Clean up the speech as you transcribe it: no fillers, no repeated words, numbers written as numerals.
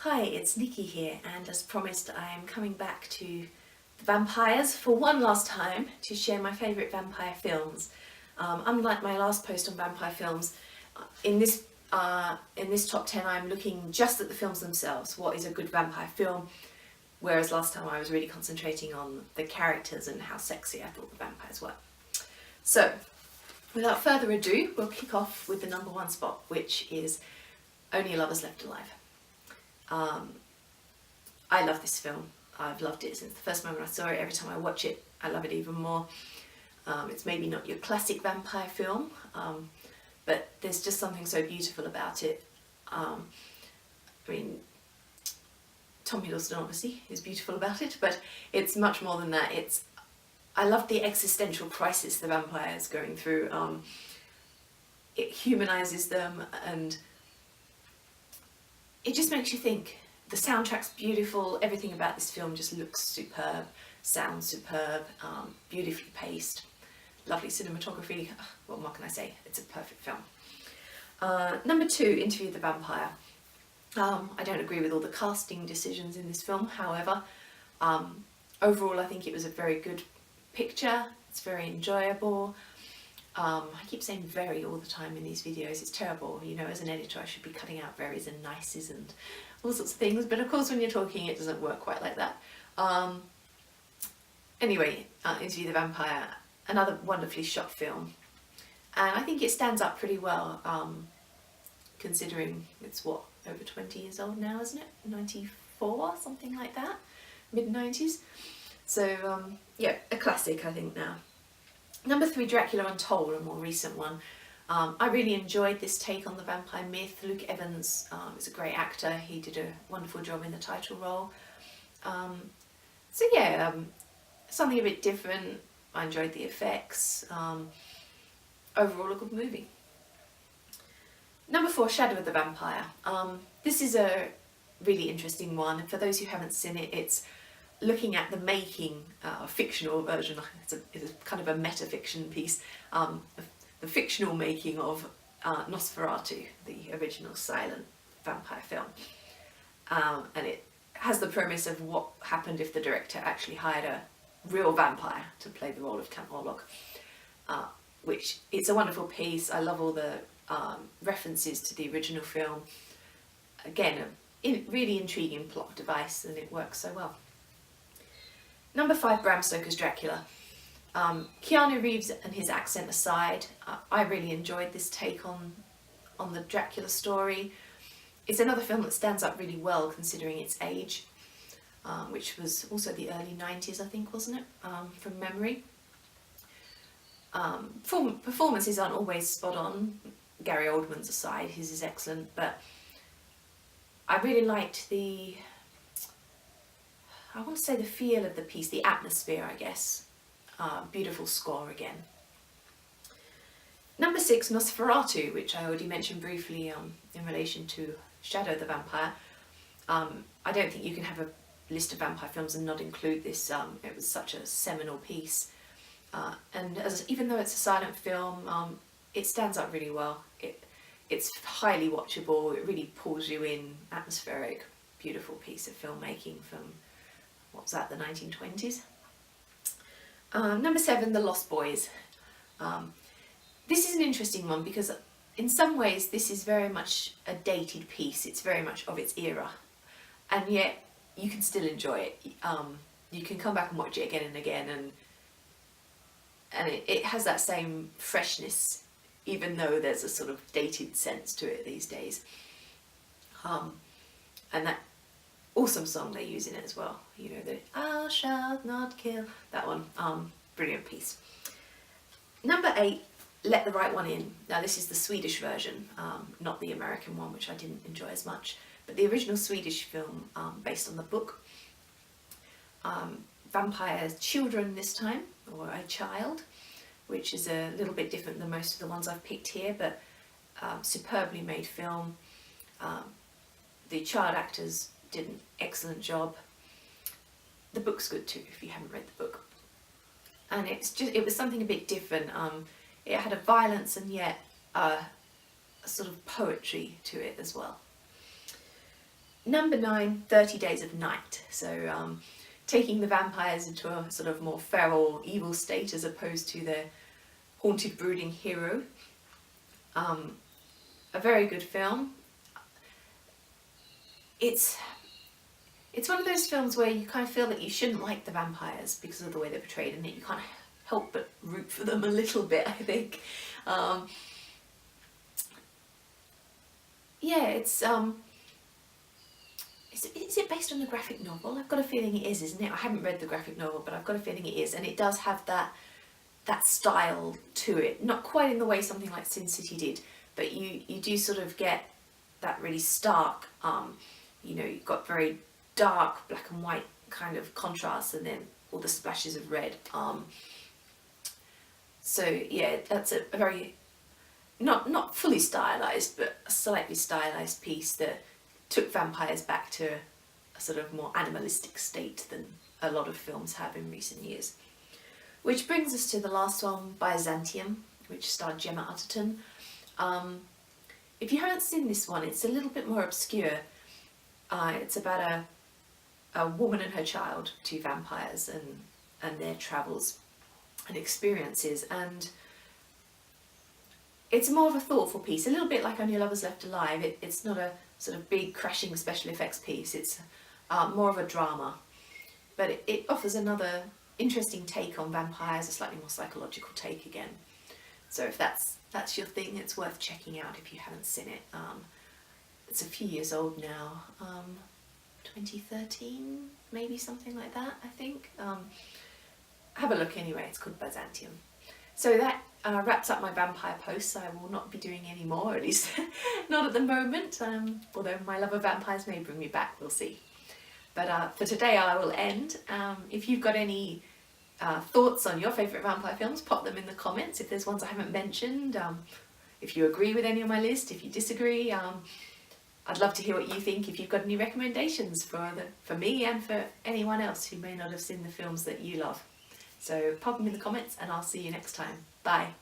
Hi, it's Nicki here, and as promised I am coming back to the vampires for one last time to share my favourite vampire films. Unlike my last post on vampire films, in this top 10 I'm looking just at the films themselves. What is a good vampire film? Whereas last time I was really concentrating on the characters and how sexy I thought the vampires were. So, without further ado, we'll kick off with the number one spot, which is Only Lovers Left Alive. I love this film. I've loved it since the first moment I saw it. Every time I watch it, I love it even more. It's maybe not your classic vampire film, but there's just something so beautiful about it. I mean, Tom Hiddleston obviously is beautiful about it, but it's much more than that. I love the existential crisis the vampire is going through. It humanises them and it just makes you think. The soundtrack's beautiful, everything about this film just looks superb, sounds superb, beautifully paced, lovely cinematography. What more can I say? It's a perfect film. Number two, Interview with the Vampire. I don't agree with all the casting decisions in this film, however, overall I think it was a very good picture. It's very enjoyable. I keep saying very all the time in these videos. It's terrible. You know, as an editor I should be cutting out very's and nices and all sorts of things, but of course when you're talking it doesn't work quite like that. Anyway, Interview the Vampire, another wonderfully shot film, and I think it stands up pretty well, considering it's what, over 20 years old now, isn't it? 94, something like that, mid-90s. So yeah, a classic I think now. Number three, Dracula Untold, a more recent one. I really enjoyed this take on the vampire myth. Luke Evans is a great actor. He did a wonderful job in the title role. So yeah, something a bit different. I enjoyed the effects. Overall a good movie. Number four, Shadow of the Vampire. This is a really interesting one. For those who haven't seen it, it's looking at the making, fictional version, it's a kind of a meta-fiction piece, the fictional making of Nosferatu, the original silent vampire film. And it has the premise of what happened if the director actually hired a real vampire to play the role of Count Orlok, which it's a wonderful piece. I love all the references to the original film. Again, a really intriguing plot device, and it works so well. Number five, Bram Stoker's Dracula. Keanu Reeves and his accent aside, I really enjoyed this take on the Dracula story. It's another film that stands up really well considering its age, which was also the early 90s I think, wasn't it, from memory. Performances aren't always spot on, Gary Oldman's aside, his is excellent, but I really liked I want to say the feel of the piece, the atmosphere I guess. Beautiful score again. Number six, Nosferatu, which I already mentioned briefly in relation to Shadow the Vampire. I don't think you can have a list of vampire films and not include this. It was such a seminal piece. And even though it's a silent film, it stands up really well. It's highly watchable, it really pulls you in, atmospheric, beautiful piece of filmmaking from, what was that, the 1920s? Number seven, The Lost Boys. This is an interesting one because in some ways this is very much a dated piece. It's very much of its era, and yet you can still enjoy it. You can come back and watch it again and again, and it has that same freshness, even though there's a sort of dated sense to it these days. And that awesome song they use in it as well, you know, the "I shall not kill," that one, brilliant piece. Number eight, Let the Right One In. Now this is the Swedish version, not the American one, which I didn't enjoy as much, but the original Swedish film based on the book. Vampire children this time, or a child, which is a little bit different than most of the ones I've picked here, but superbly made film. The child actors did an excellent job. The book's good too if you haven't read the book, and it was something a bit different. It had a violence and yet a sort of poetry to it as well. Number 9, 30 Days of Night. So taking the vampires into a sort of more feral, evil state as opposed to their haunted, brooding hero. A very good film. It's one of those films where you kind of feel that you shouldn't like the vampires because of the way they're portrayed, and you can't help but root for them a little bit, I think. Yeah, is it based on a graphic novel? I've got a feeling it is, isn't it? I haven't read the graphic novel, but I've got a feeling it is, and it does have that style to it. Not quite in the way something like Sin City did, but you do sort of get that really stark, you know, you've got very dark black and white kind of contrast, and then all the splashes of red. So yeah, that's a very, not fully stylized, but a slightly stylized piece that took vampires back to a sort of more animalistic state than a lot of films have in recent years. Which brings us to the last one, Byzantium, which starred Gemma Arterton. If you haven't seen this one, it's a little bit more obscure. It's about a woman and her child, 2 vampires, and their travels and experiences, and it's more of a thoughtful piece, a little bit like Only Lovers Left Alive. It's not a sort of big crashing special effects piece, it's more of a drama, but it offers another interesting take on vampires, a slightly more psychological take again. So if that's your thing, it's worth checking out if you haven't seen it. It's a few years old now, 2013, maybe, something like that, I think. Have a look anyway, it's called Byzantium. So that wraps up my vampire posts. I will not be doing any more, at least not at the moment, although my love of vampires may bring me back, we'll see. But for today I will end. If you've got any thoughts on your favourite vampire films, pop them in the comments. If there's ones I haven't mentioned, if you agree with any on my list, if you disagree, I'd love to hear what you think. If you've got any recommendations for me and for anyone else who may not have seen the films that you love. So pop them in the comments, and I'll see you next time. Bye.